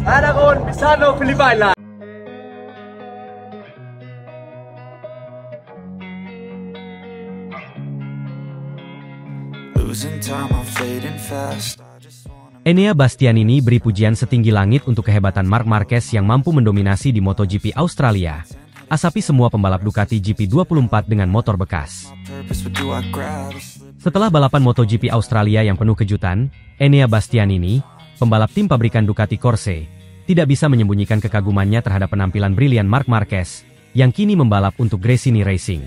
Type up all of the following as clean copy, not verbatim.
Aragon Pisano Filipina. Enea Bastianini beri pujian setinggi langit untuk kehebatan Marc Marquez yang mampu mendominasi di MotoGP Australia, asapi semua pembalap Ducati GP24 dengan motor bekas. Setelah balapan MotoGP Australia yang penuh kejutan, Enea Bastianini, pembalap tim pabrikan Ducati Corse, tidak bisa menyembunyikan kekagumannya terhadap penampilan brilian Marc Marquez, yang kini membalap untuk Gresini Racing.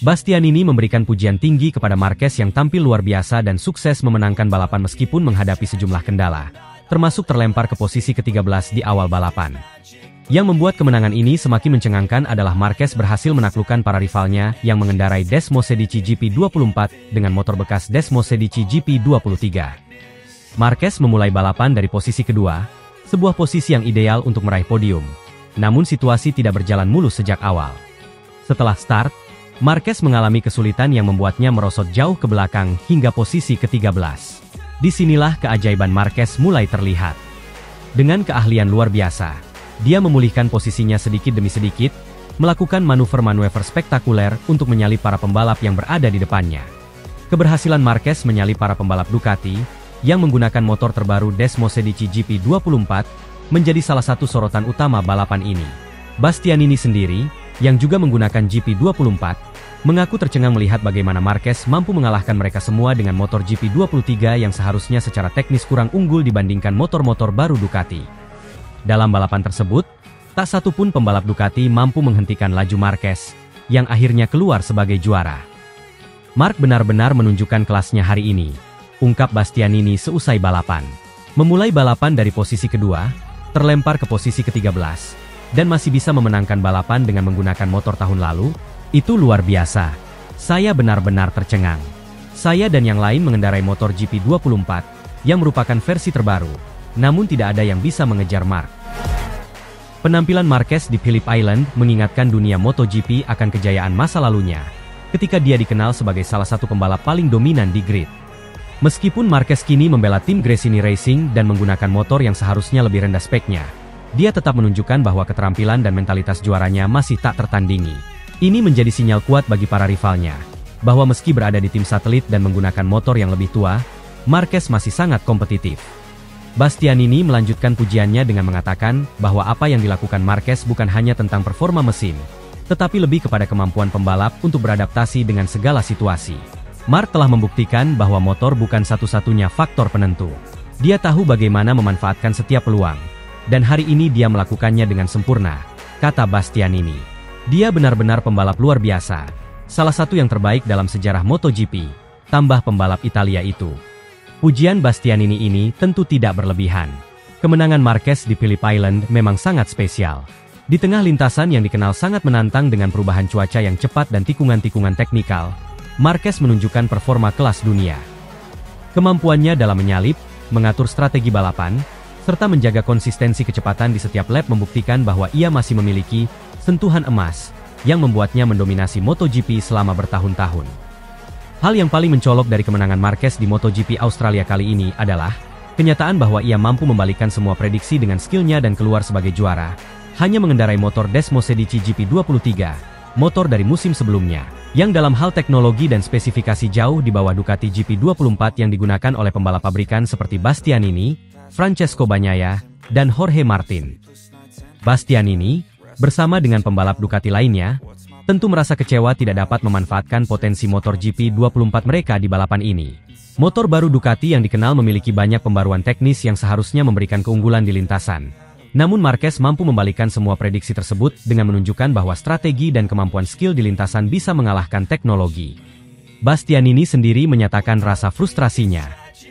Bastianini memberikan pujian tinggi kepada Marquez yang tampil luar biasa dan sukses memenangkan balapan meskipun menghadapi sejumlah kendala, termasuk terlempar ke posisi ke-13 di awal balapan. Yang membuat kemenangan ini semakin mencengangkan adalah Marquez berhasil menaklukkan para rivalnya yang mengendarai Desmosedici GP24 dengan motor bekas Desmosedici GP23. Marquez memulai balapan dari posisi kedua, sebuah posisi yang ideal untuk meraih podium. Namun situasi tidak berjalan mulus sejak awal. Setelah start, Marquez mengalami kesulitan yang membuatnya merosot jauh ke belakang hingga posisi ke-13. Disinilah keajaiban Marquez mulai terlihat. Dengan keahlian luar biasa, dia memulihkan posisinya sedikit demi sedikit, melakukan manuver-manuver spektakuler untuk menyalip para pembalap yang berada di depannya. Keberhasilan Marquez menyalip para pembalap Ducati, yang menggunakan motor terbaru Desmosedici GP24, menjadi salah satu sorotan utama balapan ini. Bastianini sendiri, yang juga menggunakan GP24, mengaku tercengang melihat bagaimana Marquez mampu mengalahkan mereka semua dengan motor GP23 yang seharusnya secara teknis kurang unggul dibandingkan motor-motor baru Ducati. Dalam balapan tersebut, tak satu pun pembalap Ducati mampu menghentikan laju Marquez, yang akhirnya keluar sebagai juara. Marc benar-benar menunjukkan kelasnya hari ini, ungkap Bastianini seusai balapan. Memulai balapan dari posisi kedua, terlempar ke posisi ke-13, dan masih bisa memenangkan balapan dengan menggunakan motor tahun lalu, itu luar biasa. Saya benar-benar tercengang. Saya dan yang lain mengendarai motor GP24, yang merupakan versi terbaru, namun tidak ada yang bisa mengejar Marc. Penampilan Marquez di Phillip Island mengingatkan dunia MotoGP akan kejayaan masa lalunya, ketika dia dikenal sebagai salah satu pembalap paling dominan di grid. Meskipun Marquez kini membela tim Gresini Racing dan menggunakan motor yang seharusnya lebih rendah speknya, dia tetap menunjukkan bahwa keterampilan dan mentalitas juaranya masih tak tertandingi. Ini menjadi sinyal kuat bagi para rivalnya, bahwa meski berada di tim satelit dan menggunakan motor yang lebih tua, Marquez masih sangat kompetitif. Bastianini melanjutkan pujiannya dengan mengatakan bahwa apa yang dilakukan Marquez bukan hanya tentang performa mesin, tetapi lebih kepada kemampuan pembalap untuk beradaptasi dengan segala situasi. Marc telah membuktikan bahwa motor bukan satu-satunya faktor penentu. Dia tahu bagaimana memanfaatkan setiap peluang, dan hari ini dia melakukannya dengan sempurna, kata Bastianini. Dia benar-benar pembalap luar biasa, salah satu yang terbaik dalam sejarah MotoGP, tambah pembalap Italia itu. Pujian Bastianini ini tentu tidak berlebihan. Kemenangan Marquez di Phillip Island memang sangat spesial. Di tengah lintasan yang dikenal sangat menantang dengan perubahan cuaca yang cepat dan tikungan-tikungan teknikal, Marquez menunjukkan performa kelas dunia. Kemampuannya dalam menyalip, mengatur strategi balapan, serta menjaga konsistensi kecepatan di setiap lap membuktikan bahwa ia masih memiliki sentuhan emas, yang membuatnya mendominasi MotoGP selama bertahun-tahun. Hal yang paling mencolok dari kemenangan Marquez di MotoGP Australia kali ini adalah kenyataan bahwa ia mampu membalikkan semua prediksi dengan skillnya dan keluar sebagai juara, hanya mengendarai motor Desmosedici GP23, motor dari musim sebelumnya, yang dalam hal teknologi dan spesifikasi jauh di bawah Ducati GP24 yang digunakan oleh pembalap pabrikan seperti Bastianini, Francesco Bagnaia, dan Jorge Martin. Bastianini, bersama dengan pembalap Ducati lainnya, tentu merasa kecewa tidak dapat memanfaatkan potensi motor GP24 mereka di balapan ini. Motor baru Ducati yang dikenal memiliki banyak pembaruan teknis yang seharusnya memberikan keunggulan di lintasan. Namun Marquez mampu membalikan semua prediksi tersebut dengan menunjukkan bahwa strategi dan kemampuan skill di lintasan bisa mengalahkan teknologi. Bastianini sendiri menyatakan rasa frustrasinya,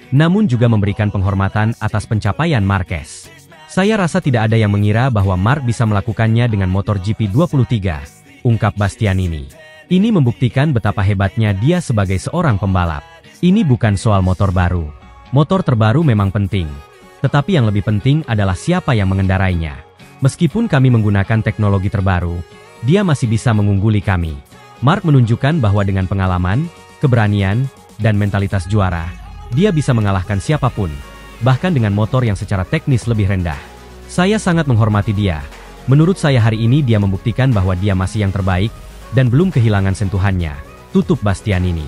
namun juga memberikan penghormatan atas pencapaian Marquez. Saya rasa tidak ada yang mengira bahwa Marc bisa melakukannya dengan motor GP23, ungkap Bastianini. Ini membuktikan betapa hebatnya dia sebagai seorang pembalap. Ini bukan soal motor baru. Motor terbaru memang penting, tetapi yang lebih penting adalah siapa yang mengendarainya. Meskipun kami menggunakan teknologi terbaru, dia masih bisa mengungguli kami. Marc menunjukkan bahwa dengan pengalaman, keberanian, dan mentalitas juara, dia bisa mengalahkan siapapun. bahkan dengan motor yang secara teknis lebih rendah. Saya sangat menghormati dia. Menurut saya hari ini dia membuktikan bahwa dia masih yang terbaik, dan belum kehilangan sentuhannya, tutup Bastianini.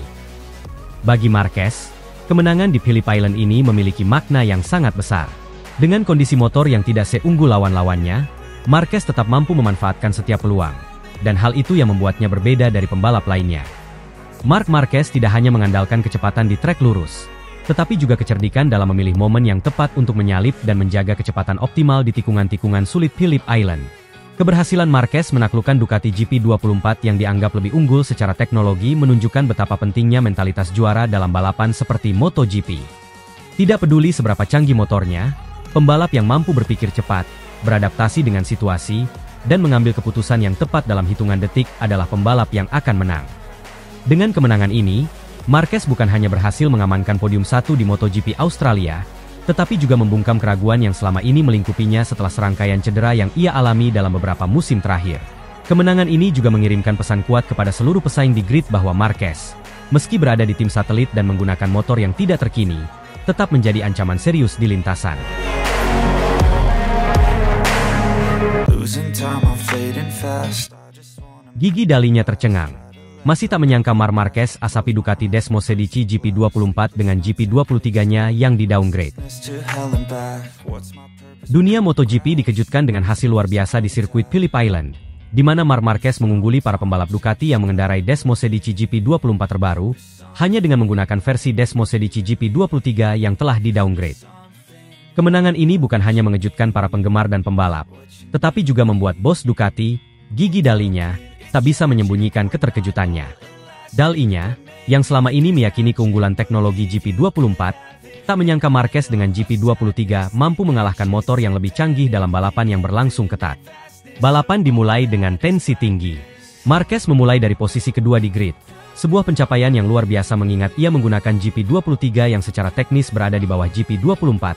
Bagi Marquez, kemenangan di Phillip Island ini memiliki makna yang sangat besar. Dengan kondisi motor yang tidak seunggul lawan-lawannya, Marquez tetap mampu memanfaatkan setiap peluang, dan hal itu yang membuatnya berbeda dari pembalap lainnya. Marc Marquez tidak hanya mengandalkan kecepatan di trek lurus, tetapi juga kecerdikan dalam memilih momen yang tepat untuk menyalip dan menjaga kecepatan optimal di tikungan-tikungan sulit Phillip Island. Keberhasilan Marquez menaklukkan Ducati GP24 yang dianggap lebih unggul secara teknologi menunjukkan betapa pentingnya mentalitas juara dalam balapan seperti MotoGP. Tidak peduli seberapa canggih motornya, pembalap yang mampu berpikir cepat, beradaptasi dengan situasi, dan mengambil keputusan yang tepat dalam hitungan detik adalah pembalap yang akan menang. Dengan kemenangan ini, Marquez bukan hanya berhasil mengamankan podium 1 di MotoGP Australia, tetapi juga membungkam keraguan yang selama ini melingkupinya setelah serangkaian cedera yang ia alami dalam beberapa musim terakhir. Kemenangan ini juga mengirimkan pesan kuat kepada seluruh pesaing di grid bahwa Marquez, meski berada di tim satelit dan menggunakan motor yang tidak terkini, tetap menjadi ancaman serius di lintasan. Gigi dalinya tercengang. Masih tak menyangka Marc Marquez asapi Ducati Desmosedici GP24 dengan GP23-nya yang di-downgrade. Dunia MotoGP dikejutkan dengan hasil luar biasa di sirkuit Phillip Island, di mana Marc Marquez mengungguli para pembalap Ducati yang mengendarai Desmosedici GP24 terbaru, hanya dengan menggunakan versi Desmosedici GP23 yang telah di-downgrade. Kemenangan ini bukan hanya mengejutkan para penggemar dan pembalap, tetapi juga membuat bos Ducati, Gigi Dalinya, tak bisa menyembunyikan keterkejutannya. Dalinya, yang selama ini meyakini keunggulan teknologi GP24, tak menyangka Marquez dengan GP23 mampu mengalahkan motor yang lebih canggih dalam balapan yang berlangsung ketat. Balapan dimulai dengan tensi tinggi. Marquez memulai dari posisi kedua di grid, sebuah pencapaian yang luar biasa mengingat ia menggunakan GP23 yang secara teknis berada di bawah GP24.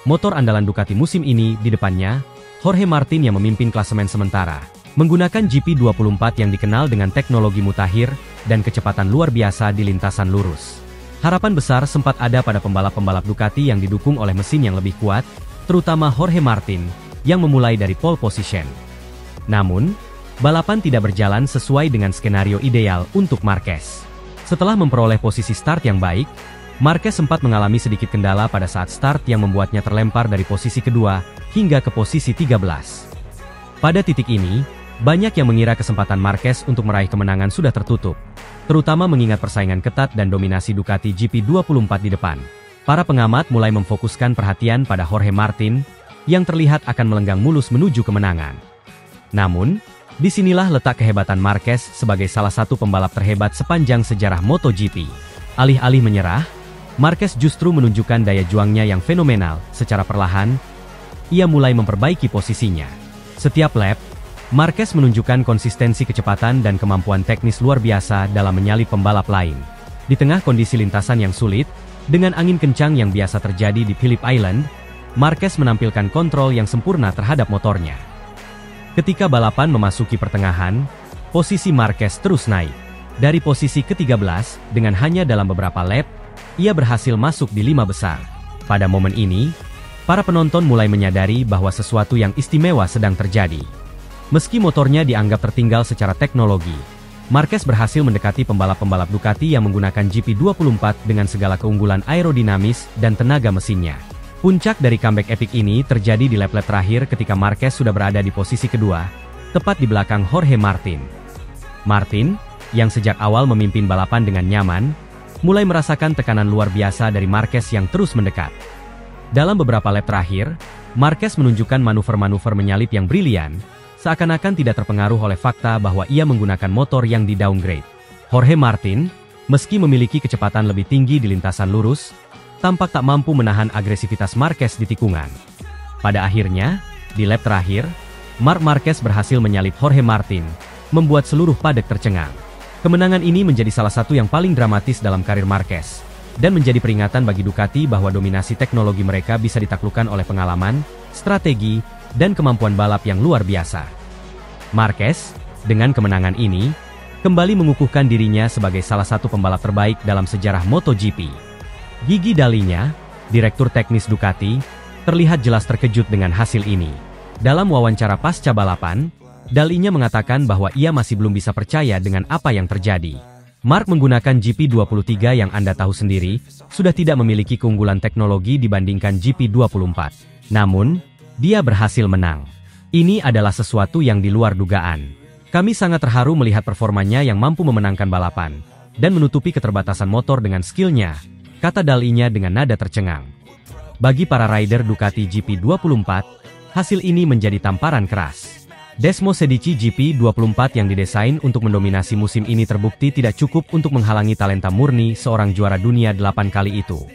Motor andalan Ducati musim ini di depannya, Jorge Martin yang memimpin klasemen sementara, menggunakan GP24 yang dikenal dengan teknologi mutakhir dan kecepatan luar biasa di lintasan lurus. Harapan besar sempat ada pada pembalap-pembalap Ducati yang didukung oleh mesin yang lebih kuat, terutama Jorge Martin, yang memulai dari pole position. Namun, balapan tidak berjalan sesuai dengan skenario ideal untuk Marquez. Setelah memperoleh posisi start yang baik, Marquez sempat mengalami sedikit kendala pada saat start yang membuatnya terlempar dari posisi kedua hingga ke posisi 13. Pada titik ini, banyak yang mengira kesempatan Marquez untuk meraih kemenangan sudah tertutup, terutama mengingat persaingan ketat dan dominasi Ducati GP24 di depan. Para pengamat mulai memfokuskan perhatian pada Jorge Martin, yang terlihat akan melenggang mulus menuju kemenangan. Namun, disinilah letak kehebatan Marquez sebagai salah satu pembalap terhebat sepanjang sejarah MotoGP. Alih-alih menyerah, Marquez justru menunjukkan daya juangnya yang fenomenal. Secara perlahan, ia mulai memperbaiki posisinya. Setiap lap, Marquez menunjukkan konsistensi kecepatan dan kemampuan teknis luar biasa dalam menyalip pembalap lain. Di tengah kondisi lintasan yang sulit, dengan angin kencang yang biasa terjadi di Phillip Island, Marquez menampilkan kontrol yang sempurna terhadap motornya. Ketika balapan memasuki pertengahan, posisi Marquez terus naik. Dari posisi ke-13, dengan hanya dalam beberapa lap, ia berhasil masuk di 5 besar. Pada momen ini, para penonton mulai menyadari bahwa sesuatu yang istimewa sedang terjadi. Meski motornya dianggap tertinggal secara teknologi, Marquez berhasil mendekati pembalap-pembalap Ducati yang menggunakan GP24 dengan segala keunggulan aerodinamis dan tenaga mesinnya. Puncak dari comeback epik ini terjadi di lap-lap terakhir ketika Marquez sudah berada di posisi kedua, tepat di belakang Jorge Martin. Martin, yang sejak awal memimpin balapan dengan nyaman, mulai merasakan tekanan luar biasa dari Marquez yang terus mendekat. Dalam beberapa lap terakhir, Marquez menunjukkan manuver-manuver menyalip yang brilian, seakan-akan tidak terpengaruh oleh fakta bahwa ia menggunakan motor yang di-downgrade. Jorge Martin, meski memiliki kecepatan lebih tinggi di lintasan lurus, tampak tak mampu menahan agresivitas Marquez di tikungan. Pada akhirnya, di lap terakhir, Marc Marquez berhasil menyalip Jorge Martin, membuat seluruh paddock tercengang. Kemenangan ini menjadi salah satu yang paling dramatis dalam karir Marquez, dan menjadi peringatan bagi Ducati bahwa dominasi teknologi mereka bisa ditaklukkan oleh pengalaman, strategi, dan kemampuan balap yang luar biasa. Marquez, dengan kemenangan ini, kembali mengukuhkan dirinya sebagai salah satu pembalap terbaik dalam sejarah MotoGP. Gigi Dalinya, Direktur Teknis Ducati, terlihat jelas terkejut dengan hasil ini. Dalam wawancara pasca balapan, dalinya mengatakan bahwa ia masih belum bisa percaya dengan apa yang terjadi. Mark menggunakan GP23 yang Anda tahu sendiri, sudah tidak memiliki keunggulan teknologi dibandingkan GP24. Namun, dia berhasil menang. Ini adalah sesuatu yang di luar dugaan. Kami sangat terharu melihat performanya yang mampu memenangkan balapan, dan menutupi keterbatasan motor dengan skillnya, kata dalinya dengan nada tercengang. Bagi para rider Ducati GP24, hasil ini menjadi tamparan keras. Desmo Sedici GP24 yang didesain untuk mendominasi musim ini terbukti tidak cukup untuk menghalangi talenta murni seorang juara dunia 8 kali itu.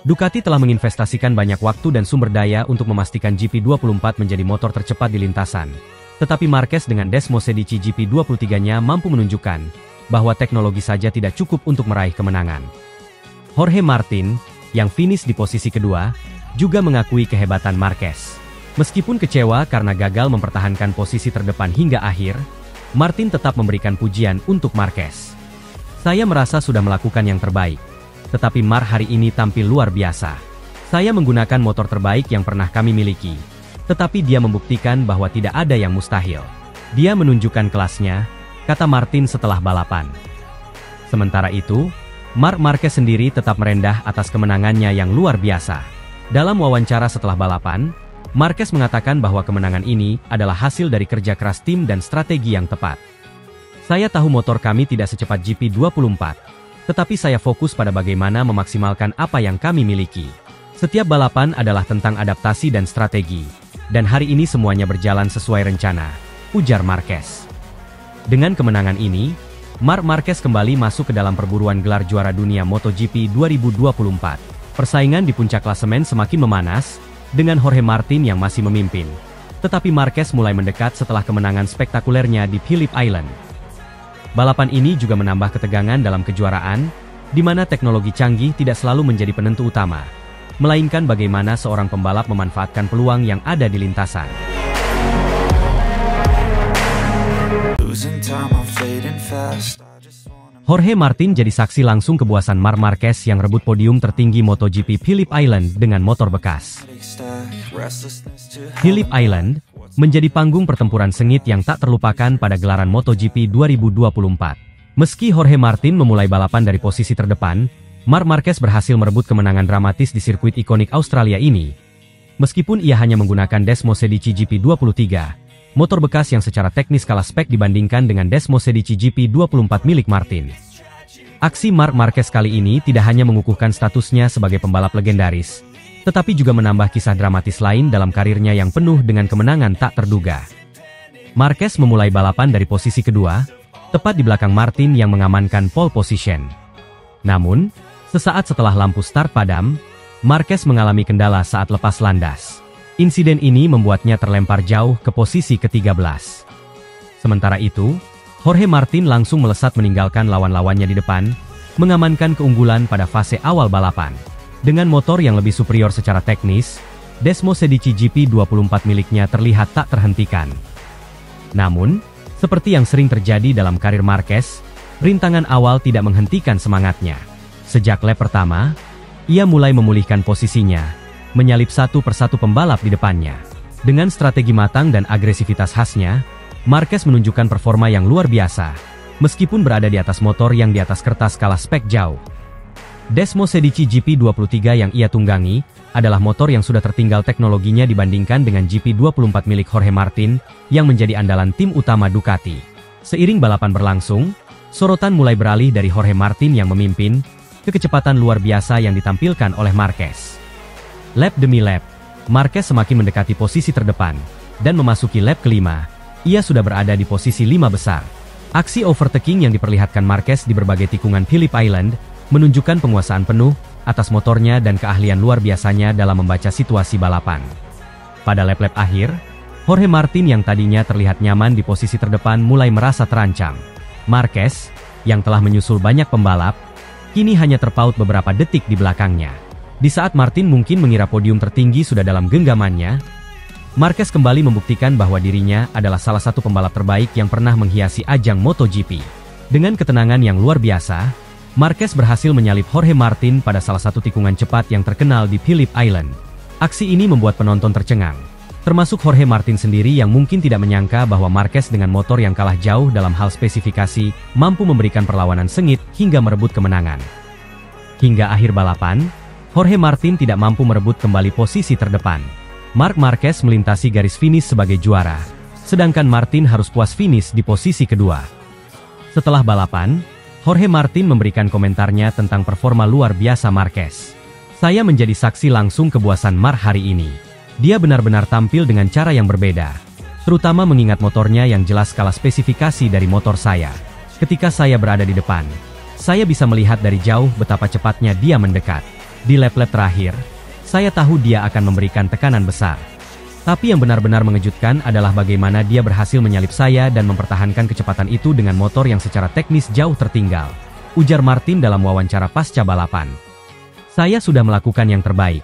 Ducati telah menginvestasikan banyak waktu dan sumber daya untuk memastikan GP24 menjadi motor tercepat di lintasan. Tetapi Marquez dengan Desmo Sedici GP23-nya mampu menunjukkan bahwa teknologi saja tidak cukup untuk meraih kemenangan. Jorge Martin, yang finish di posisi kedua, juga mengakui kehebatan Marquez. Meskipun kecewa karena gagal mempertahankan posisi terdepan hingga akhir, Martin tetap memberikan pujian untuk Marquez. Saya merasa sudah melakukan yang terbaik, tetapi Mark hari ini tampil luar biasa. Saya menggunakan motor terbaik yang pernah kami miliki, tetapi dia membuktikan bahwa tidak ada yang mustahil. Dia menunjukkan kelasnya, kata Martin setelah balapan. Sementara itu, Marc Marquez sendiri tetap merendah atas kemenangannya yang luar biasa. Dalam wawancara setelah balapan, Marquez mengatakan bahwa kemenangan ini adalah hasil dari kerja keras tim dan strategi yang tepat. Saya tahu motor kami tidak secepat GP24, tetapi saya fokus pada bagaimana memaksimalkan apa yang kami miliki. Setiap balapan adalah tentang adaptasi dan strategi, dan hari ini semuanya berjalan sesuai rencana, ujar Marquez. Dengan kemenangan ini, Marc Marquez kembali masuk ke dalam perburuan gelar juara dunia MotoGP 2024. Persaingan di puncak klasemen semakin memanas, dengan Jorge Martin yang masih memimpin. Tetapi Marquez mulai mendekat setelah kemenangan spektakulernya di Phillip Island. Balapan ini juga menambah ketegangan dalam kejuaraan, di mana teknologi canggih tidak selalu menjadi penentu utama, melainkan bagaimana seorang pembalap memanfaatkan peluang yang ada di lintasan. Jorge Martin jadi saksi langsung kepuasan Marc Marquez yang rebut podium tertinggi MotoGP Phillip Island dengan motor bekas. Phillip Island menjadi panggung pertempuran sengit yang tak terlupakan pada gelaran MotoGP 2024. Meski Jorge Martin memulai balapan dari posisi terdepan, Marc Marquez berhasil merebut kemenangan dramatis di sirkuit ikonik Australia ini. Meskipun ia hanya menggunakan Desmo Sedici GP23, motor bekas yang secara teknis kalah spek dibandingkan dengan Desmo Sedici GP24 milik Martin. Aksi Marc Marquez kali ini tidak hanya mengukuhkan statusnya sebagai pembalap legendaris, tetapi juga menambah kisah dramatis lain dalam karirnya yang penuh dengan kemenangan tak terduga. Marquez memulai balapan dari posisi kedua, tepat di belakang Martin yang mengamankan pole position. Namun, sesaat setelah lampu start padam, Marquez mengalami kendala saat lepas landas. Insiden ini membuatnya terlempar jauh ke posisi ke-13. Sementara itu, Jorge Martin langsung melesat meninggalkan lawan-lawannya di depan, mengamankan keunggulan pada fase awal balapan. Dengan motor yang lebih superior secara teknis, Desmo Sedici GP24 miliknya terlihat tak terhentikan. Namun, seperti yang sering terjadi dalam karir Marquez, rintangan awal tidak menghentikan semangatnya. Sejak lap pertama, ia mulai memulihkan posisinya, menyalip satu persatu pembalap di depannya. Dengan strategi matang dan agresivitas khasnya, Marquez menunjukkan performa yang luar biasa, meskipun berada di atas motor yang di atas kertas kalah spek jauh. Desmo Sedici GP23 yang ia tunggangi, adalah motor yang sudah tertinggal teknologinya dibandingkan dengan GP24 milik Jorge Martin, yang menjadi andalan tim utama Ducati. Seiring balapan berlangsung, sorotan mulai beralih dari Jorge Martin yang memimpin, ke kecepatan luar biasa yang ditampilkan oleh Marquez. Lap demi lap, Marquez semakin mendekati posisi terdepan, dan memasuki lap kelima, ia sudah berada di posisi 5 besar. Aksi overtaking yang diperlihatkan Marquez di berbagai tikungan Phillip Island, menunjukkan penguasaan penuh, atas motornya dan keahlian luar biasanya dalam membaca situasi balapan. Pada lap-lap akhir, Jorge Martin yang tadinya terlihat nyaman di posisi terdepan mulai merasa terancam. Marquez, yang telah menyusul banyak pembalap, kini hanya terpaut beberapa detik di belakangnya. Di saat Martin mungkin mengira podium tertinggi sudah dalam genggamannya, Marquez kembali membuktikan bahwa dirinya adalah salah satu pembalap terbaik yang pernah menghiasi ajang MotoGP. Dengan ketenangan yang luar biasa, Marquez berhasil menyalip Jorge Martin pada salah satu tikungan cepat yang terkenal di Phillip Island. Aksi ini membuat penonton tercengang, termasuk Jorge Martin sendiri yang mungkin tidak menyangka bahwa Marquez dengan motor yang kalah jauh dalam hal spesifikasi, mampu memberikan perlawanan sengit hingga merebut kemenangan. Hingga akhir balapan, Jorge Martin tidak mampu merebut kembali posisi terdepan. Marc Marquez melintasi garis finish sebagai juara, sedangkan Martin harus puas finish di posisi kedua. Setelah balapan, Jorge Martin memberikan komentarnya tentang performa luar biasa Marquez. Saya menjadi saksi langsung kepuasan Marc hari ini. Dia benar-benar tampil dengan cara yang berbeda, terutama mengingat motornya yang jelas kalah spesifikasi dari motor saya. Ketika saya berada di depan, saya bisa melihat dari jauh betapa cepatnya dia mendekat. Di lap-lap terakhir, saya tahu dia akan memberikan tekanan besar. Tapi yang benar-benar mengejutkan adalah bagaimana dia berhasil menyalip saya dan mempertahankan kecepatan itu dengan motor yang secara teknis jauh tertinggal, ujar Martin dalam wawancara pasca balapan. Saya sudah melakukan yang terbaik.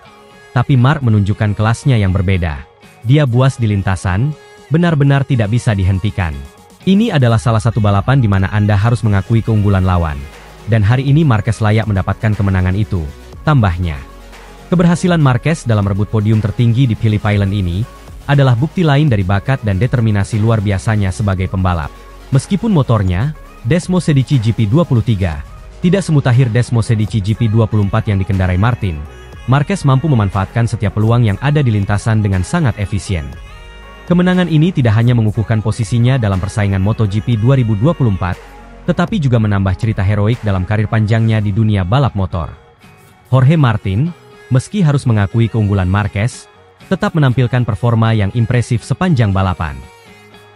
Tapi Marc menunjukkan kelasnya yang berbeda. Dia buas di lintasan, benar-benar tidak bisa dihentikan. Ini adalah salah satu balapan di mana Anda harus mengakui keunggulan lawan. Dan hari ini Marquez layak mendapatkan kemenangan itu, tambahnya. Keberhasilan Marquez dalam rebut podium tertinggi di Phillip Island ini adalah bukti lain dari bakat dan determinasi luar biasanya sebagai pembalap. Meskipun motornya, Desmos Sedici GP23, tidak semutakhir Desmos Sedici GP24 yang dikendarai Martin, Marquez mampu memanfaatkan setiap peluang yang ada di lintasan dengan sangat efisien. Kemenangan ini tidak hanya mengukuhkan posisinya dalam persaingan MotoGP 2024, tetapi juga menambah cerita heroik dalam karir panjangnya di dunia balap motor. Jorge Martin, meski harus mengakui keunggulan Marquez, tetap menampilkan performa yang impresif sepanjang balapan.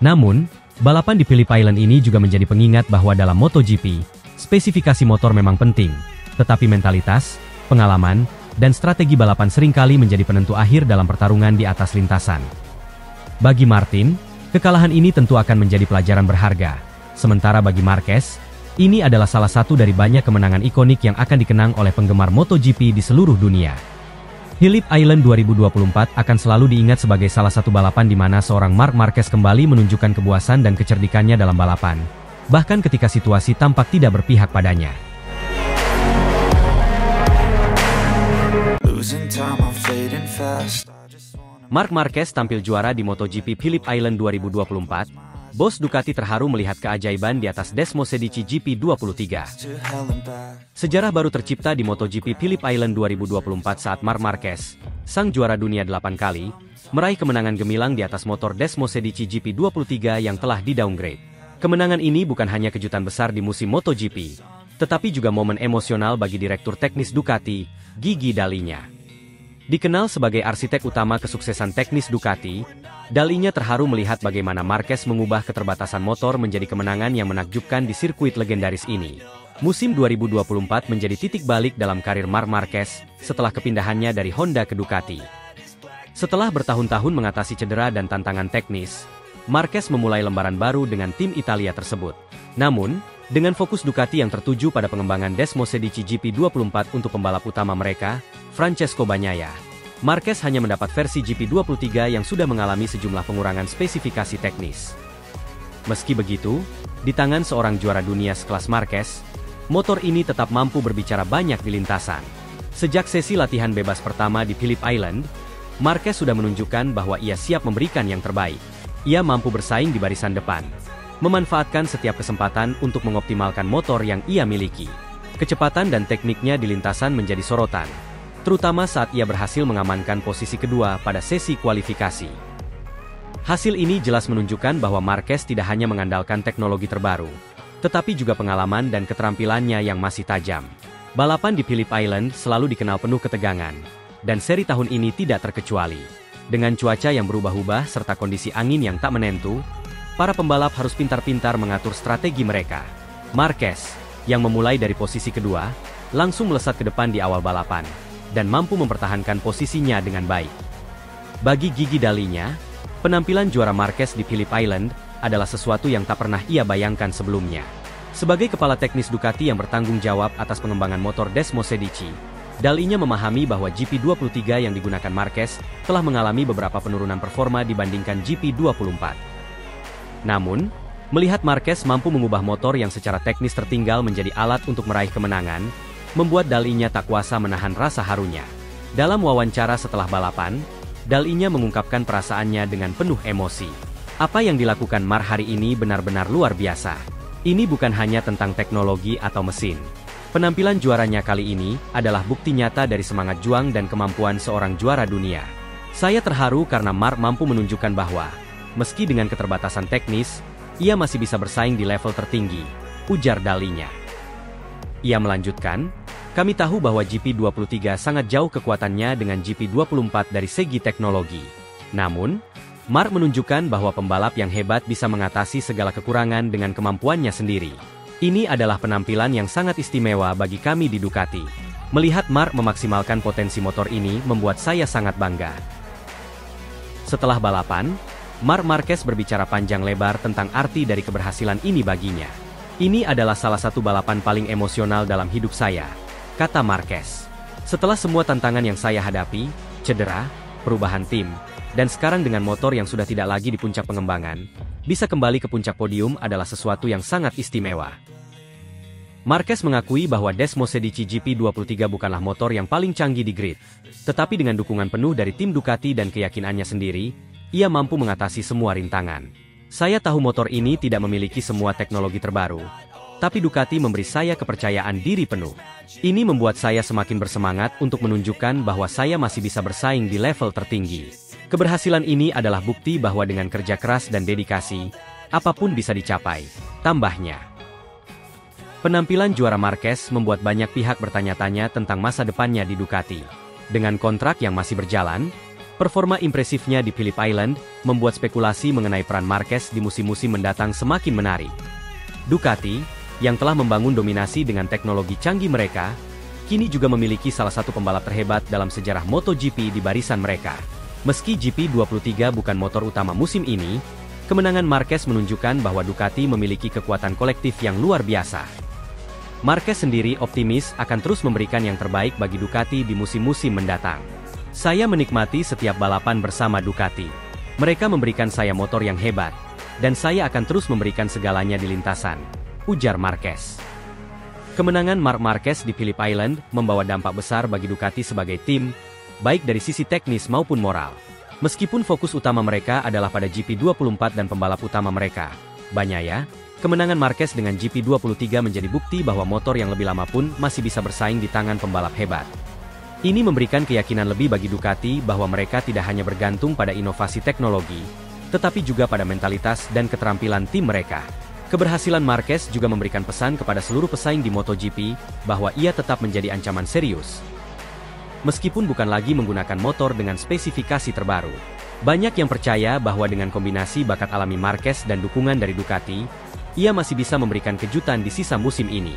Namun, balapan di Phillip Island ini juga menjadi pengingat bahwa dalam MotoGP, spesifikasi motor memang penting, tetapi mentalitas, pengalaman, dan strategi balapan seringkali menjadi penentu akhir dalam pertarungan di atas lintasan. Bagi Martin, kekalahan ini tentu akan menjadi pelajaran berharga. Sementara bagi Marquez, ini adalah salah satu dari banyak kemenangan ikonik yang akan dikenang oleh penggemar MotoGP di seluruh dunia. Phillip Island 2024 akan selalu diingat sebagai salah satu balapan di mana seorang Marc Marquez kembali menunjukkan kepuasan dan kecerdikannya dalam balapan, bahkan ketika situasi tampak tidak berpihak padanya. Marc Marquez tampil juara di MotoGP Phillip Island 2024. Bos Ducati terharu melihat keajaiban di atas Desmos Sedici GP23. Sejarah baru tercipta di MotoGP Phillip Island 2024 saat Marc Marquez, sang juara dunia 8 kali, meraih kemenangan gemilang di atas motor Desmos Sedici GP23 yang telah di-downgrade. Kemenangan ini bukan hanya kejutan besar di musim MotoGP, tetapi juga momen emosional bagi Direktur Teknis Ducati, Gigi Dall'Igna. Dikenal sebagai arsitek utama kesuksesan teknis Ducati, Dall'Igna terharu melihat bagaimana Marquez mengubah keterbatasan motor menjadi kemenangan yang menakjubkan di sirkuit legendaris ini. Musim 2024 menjadi titik balik dalam karir Marc Marquez setelah kepindahannya dari Honda ke Ducati. Setelah bertahun-tahun mengatasi cedera dan tantangan teknis, Marquez memulai lembaran baru dengan tim Italia tersebut. Namun, dengan fokus Ducati yang tertuju pada pengembangan Desmos Sedici GP24 untuk pembalap utama mereka, Francesco Bagnaia, Marquez hanya mendapat versi GP23 yang sudah mengalami sejumlah pengurangan spesifikasi teknis. Meski begitu, di tangan seorang juara dunia sekelas Marquez, motor ini tetap mampu berbicara banyak di lintasan. Sejak sesi latihan bebas pertama di Phillip Island, Marquez sudah menunjukkan bahwa ia siap memberikan yang terbaik. Ia mampu bersaing di barisan depan, memanfaatkan setiap kesempatan untuk mengoptimalkan motor yang ia miliki. Kecepatan dan tekniknya di lintasan menjadi sorotan, terutama saat ia berhasil mengamankan posisi kedua pada sesi kualifikasi. Hasil ini jelas menunjukkan bahwa Marquez tidak hanya mengandalkan teknologi terbaru, tetapi juga pengalaman dan keterampilannya yang masih tajam. Balapan di Phillip Island selalu dikenal penuh ketegangan, dan seri tahun ini tidak terkecuali. Dengan cuaca yang berubah-ubah serta kondisi angin yang tak menentu, para pembalap harus pintar-pintar mengatur strategi mereka. Marquez, yang memulai dari posisi kedua, langsung melesat ke depan di awal balapan, dan mampu mempertahankan posisinya dengan baik. Bagi Gigi Dall'Igna, penampilan juara Marquez di Phillip Island adalah sesuatu yang tak pernah ia bayangkan sebelumnya. Sebagai kepala teknis Ducati yang bertanggung jawab atas pengembangan motor Desmos Sedici, Dall'Igna memahami bahwa GP23 yang digunakan Marquez telah mengalami beberapa penurunan performa dibandingkan GP24. Namun, Melihat Marquez mampu mengubah motor yang secara teknis tertinggal menjadi alat untuk meraih kemenangan, membuat Dalinya tak kuasa menahan rasa harunya. Dalam wawancara setelah balapan, Dalinya mengungkapkan perasaannya dengan penuh emosi. Apa yang dilakukan Mark hari ini benar-benar luar biasa. Ini bukan hanya tentang teknologi atau mesin. Penampilan juaranya kali ini adalah bukti nyata dari semangat juang dan kemampuan seorang juara dunia. Saya terharu karena Mark mampu menunjukkan bahwa, meski dengan keterbatasan teknis, ia masih bisa bersaing di level tertinggi, ujar Dalinya. Ia melanjutkan, kami tahu bahwa GP23 sangat jauh kekuatannya dengan GP24 dari segi teknologi. Namun, Mark menunjukkan bahwa pembalap yang hebat bisa mengatasi segala kekurangan dengan kemampuannya sendiri. Ini adalah penampilan yang sangat istimewa bagi kami di Ducati. Melihat Mark memaksimalkan potensi motor ini membuat saya sangat bangga. Setelah balapan, Marc Marquez berbicara panjang lebar tentang arti dari keberhasilan ini baginya. Ini adalah salah satu balapan paling emosional dalam hidup saya, kata Marquez. Setelah semua tantangan yang saya hadapi, cedera, perubahan tim, dan sekarang dengan motor yang sudah tidak lagi di puncak pengembangan, bisa kembali ke puncak podium adalah sesuatu yang sangat istimewa. Marquez mengakui bahwa Desmosedici GP23 bukanlah motor yang paling canggih di grid, tetapi dengan dukungan penuh dari tim Ducati dan keyakinannya sendiri, ia mampu mengatasi semua rintangan. Saya tahu motor ini tidak memiliki semua teknologi terbaru, tapi Ducati memberi saya kepercayaan diri penuh. Ini membuat saya semakin bersemangat untuk menunjukkan bahwa saya masih bisa bersaing di level tertinggi. Keberhasilan ini adalah bukti bahwa dengan kerja keras dan dedikasi, apapun bisa dicapai, tambahnya. Penampilan juara Marquez membuat banyak pihak bertanya-tanya tentang masa depannya di Ducati. Dengan kontrak yang masih berjalan, performa impresifnya di Phillip Island membuat spekulasi mengenai peran Marquez di musim-musim mendatang semakin menarik. Ducati, yang telah membangun dominasi dengan teknologi canggih mereka, kini juga memiliki salah satu pembalap terhebat dalam sejarah MotoGP di barisan mereka. Meski GP23 bukan motor utama musim ini, kemenangan Marquez menunjukkan bahwa Ducati memiliki kekuatan kolektif yang luar biasa. Marquez sendiri optimis akan terus memberikan yang terbaik bagi Ducati di musim-musim mendatang. Saya menikmati setiap balapan bersama Ducati. Mereka memberikan saya motor yang hebat, dan saya akan terus memberikan segalanya di lintasan, ujar Marquez. Kemenangan Marc Marquez di Phillip Island membawa dampak besar bagi Ducati sebagai tim, baik dari sisi teknis maupun moral. Meskipun fokus utama mereka adalah pada GP24 dan pembalap utama mereka, Bagnaia, kemenangan Marquez dengan GP23 menjadi bukti bahwa motor yang lebih lama pun masih bisa bersaing di tangan pembalap hebat. Ini memberikan keyakinan lebih bagi Ducati bahwa mereka tidak hanya bergantung pada inovasi teknologi, tetapi juga pada mentalitas dan keterampilan tim mereka. Keberhasilan Marquez juga memberikan pesan kepada seluruh pesaing di MotoGP bahwa ia tetap menjadi ancaman serius. Meskipun bukan lagi menggunakan motor dengan spesifikasi terbaru, banyak yang percaya bahwa dengan kombinasi bakat alami Marquez dan dukungan dari Ducati, ia masih bisa memberikan kejutan di sisa musim ini.